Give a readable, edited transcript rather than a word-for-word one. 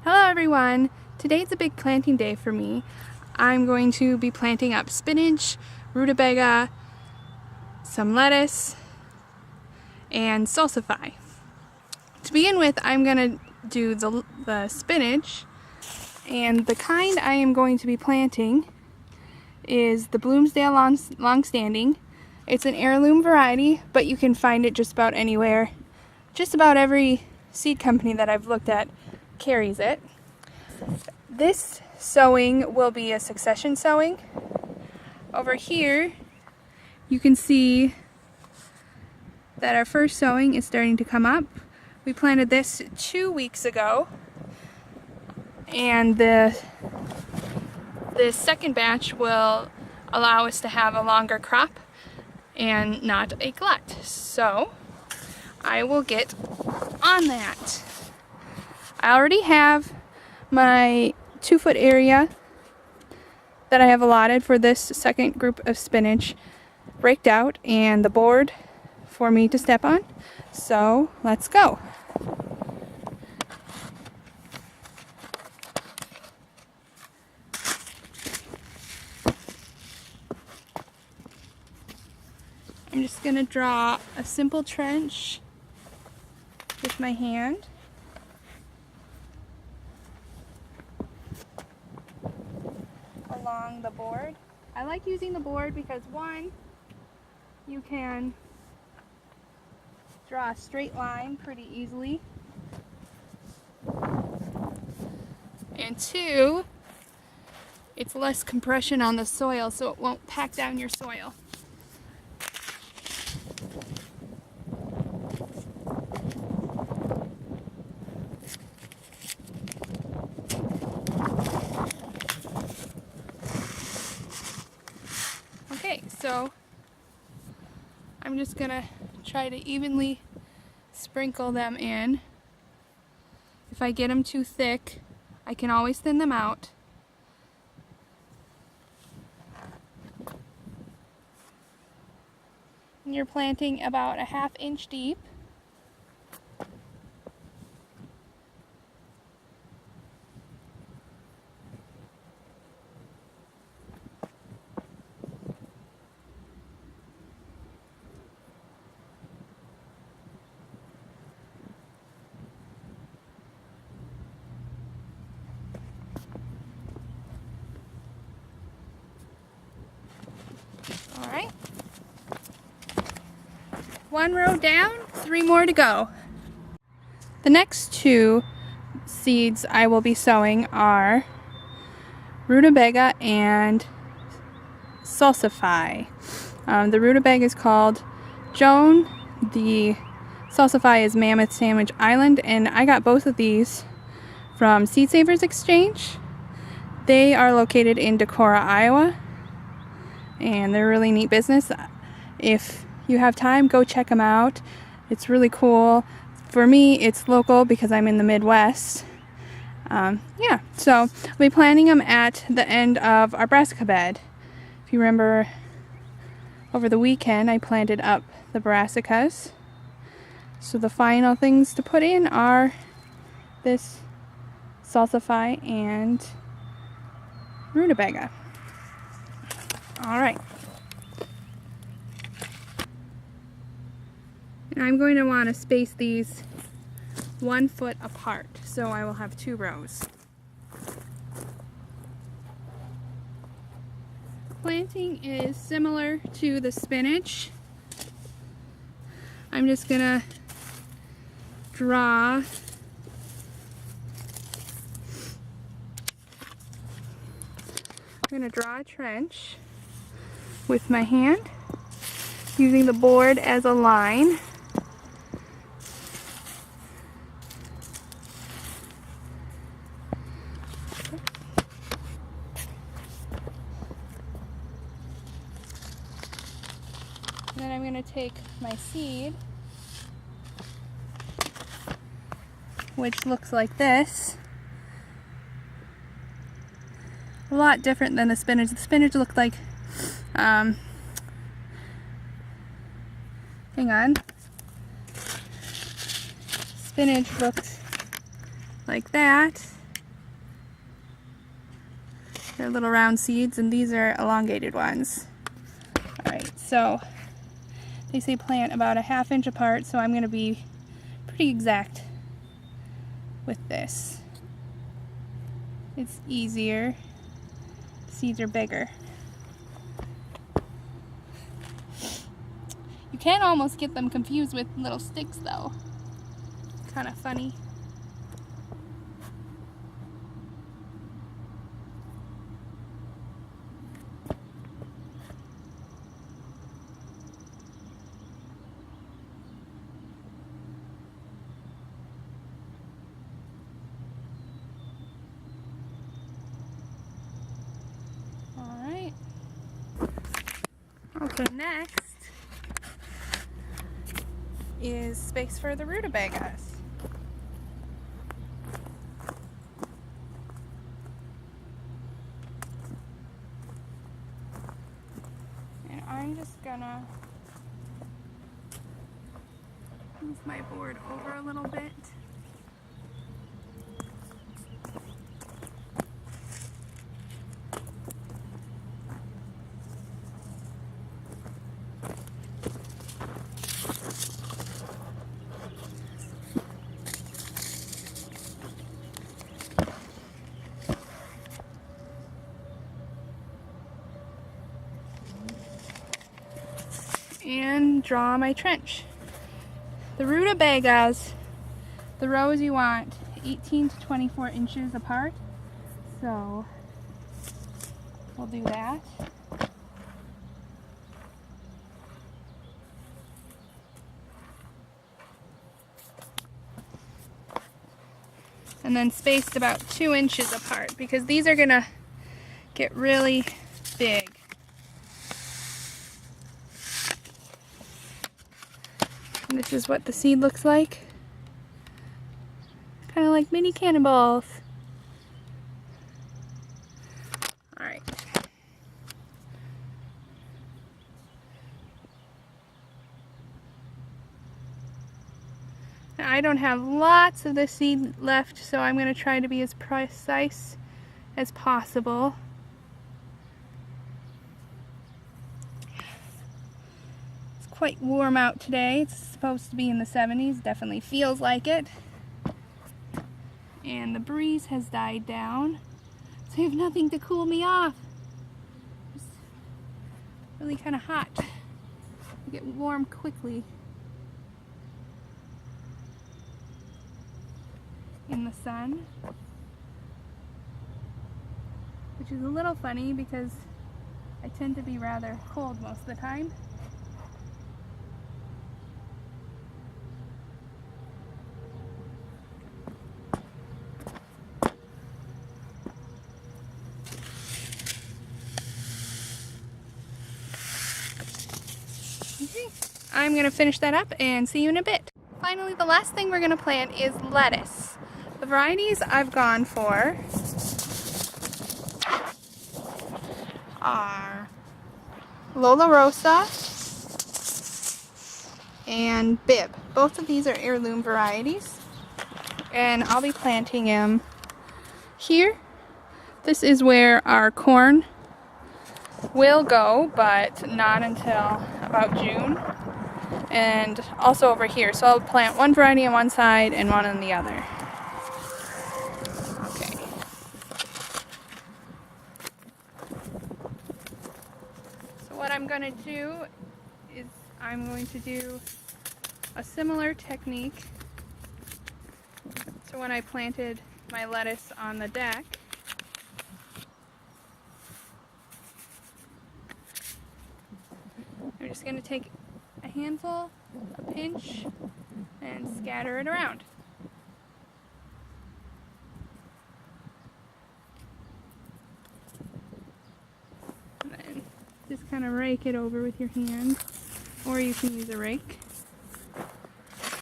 Hello everyone! Today's a big planting day for me. I'm going to be planting up spinach, rutabaga, some lettuce, and salsify. To begin with, I'm going to do the spinach, and the kind I am going to be planting is the Bloomsdale Longstanding. It's an heirloom variety, but you can find it just about anywhere. Just about every seed company that I've looked at carries it. This sowing will be a succession sowing. Over here you can see that our first sowing is starting to come up. We planted this 2 weeks ago, and the second batch will allow us to have a longer crop and not a glut. So I will get on that. I already have my 2-foot area that I have allotted for this second group of spinach raked out and the board for me to step on. So let's go. I'm just going to draw a simple trench with my hand. Along the board. I like using the board because, one, you can draw a straight line pretty easily, and two, it's less compression on the soil, so it won't pack down your soil. Okay, so I'm just gonna try to evenly sprinkle them in. If I get them too thick, I can always thin them out. And you're planting about a 1/2 inch deep. Alright, 1 row down, 3 more to go. The next 2 seeds I will be sowing are Rutabega and Salsify. The Rutabega is called Joan, the Salsify is Mammoth Sandwich Island, and I got both of these from Seed Savers Exchange. They are located in Decorah, Iowa, and they're a really neat business. If you have time, go check them out. It's really cool. For me, it's local because I'm in the Midwest. Yeah, so I'll be planting them at the end of our brassica bed. If you remember, over the weekend I planted up the brassicas. So the final things to put in are this Salsify and Rutabega. Alright. And I'm going to want to space these 1 foot apart, so I will have 2 rows. Planting is similar to the spinach. I'm just going to draw a trench with my hand, using the board as a line. Then I'm going to take my seed, which looks like this. A lot different than the spinach. The spinach looked like, hang on. Spinach looked like that. They're little round seeds, and these are elongated ones. Alright, so they say plant about a 1/2 inch apart, so I'm going to be pretty exact with this. It's easier. Seeds are bigger. You can almost get them confused with little sticks though. Kind of funny. Okay, next is space for the rutabagas. And I'm just gonna move my board over a little bit. And draw my trench. The rutabagas, the rows you want 18 to 24 inches apart, so we'll do that. And then spaced about 2 inches apart, because these are gonna get really big. And this is what the seed looks like. Kind of like mini cannonballs. Alright. Now I don't have lots of the seed left, so I'm going to try to be as precise as possible. Quite warm out today. It's supposed to be in the 70s. Definitely feels like it. And the breeze has died down, so I have nothing to cool me off. It's really kind of hot. I get warm quickly in the sun, which is a little funny because I tend to be rather cold most of the time. Okay, I'm going to finish that up and see you in a bit. Finally, the last thing we're going to plant is lettuce. The varieties I've gone for are Lolla Rosa and Bibb. Both of these are heirloom varieties, and I'll be planting them here. This is where our corn will go, but not until about June. And also over here, so I'll plant one variety on one side and one on the other. Okay. So what I'm going to do is I'm going to do a similar technique to when I planted my lettuce on the deck. I'm just going to take a handful, a pinch, and scatter it around. And then just kind of rake it over with your hand, or you can use a rake.